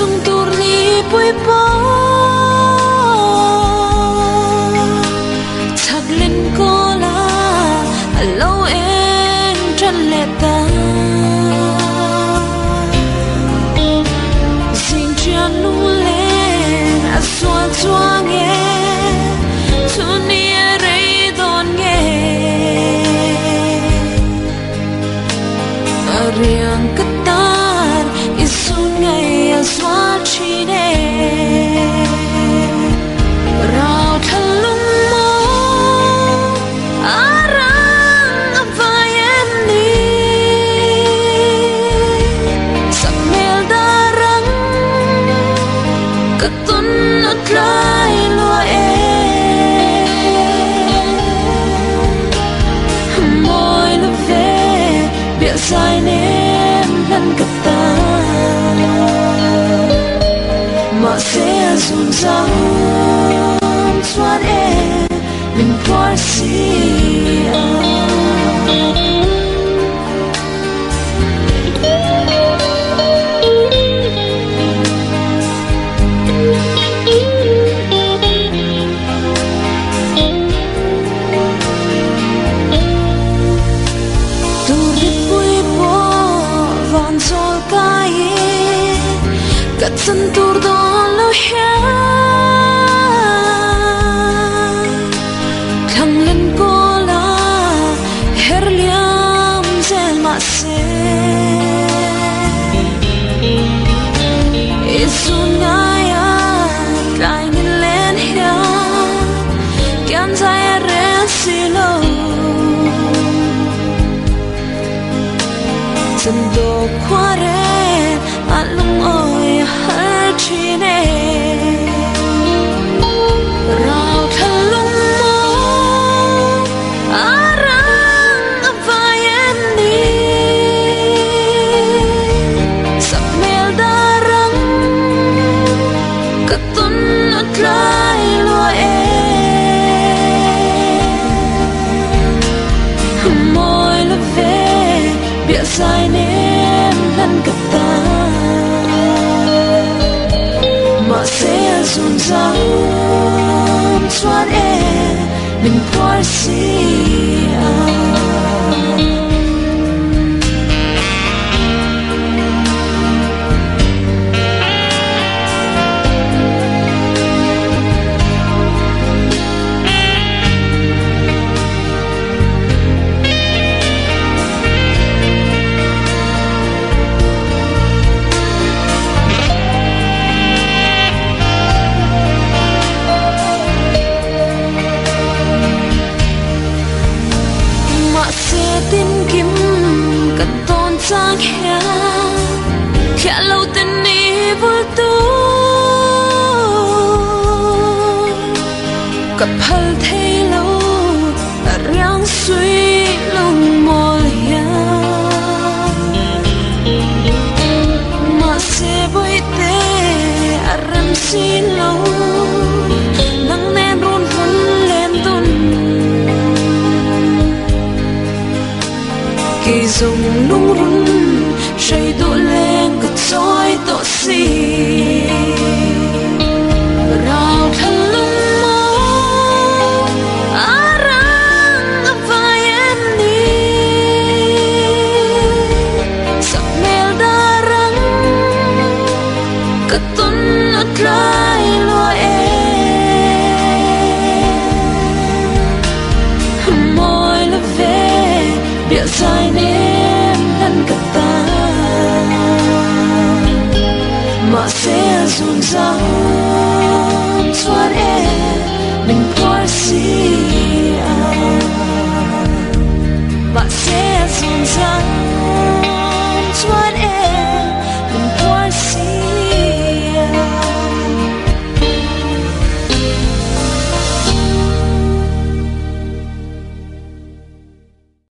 sung tur ni pui po thak lên cô la lâu em chân lệ ta xin chân nu lên a xoa xoa nghe tu ni rei don nghe riang ketar isun ngay a xoa chi ne rao thalung mo arang vai em ni sak mel darang katun at lai lo môi lo ve bia sai nem nan kata mà sẽ run răng xoát em mình qua xia cắt chân tur đó lo hea thằng lên cô la her liam zel ma se isun ngaya trai nhìn lên hea kian zai re silo chân do qua re alung oi har chi ne rao thalung mo arang vai em ni sak mel darang katun at lai lo môi lo ve bia sai nem nan kata mà sẽ run răng xoát em mình qua xia tin kim cất tôn sang hea khẽ lâu tên ni vui tu cặp hal thấy lâu riang suy lòng môi hea mà sẽ vui tê aram xin lâu nắng nem run hun lên tuần kỳ dùng nung run say độ lên cất soi tổ si rao thalung mo arang vai em ni sak mel darang katun at lai lo môi lo ve bia sai nem nan kata mà sẽ run răng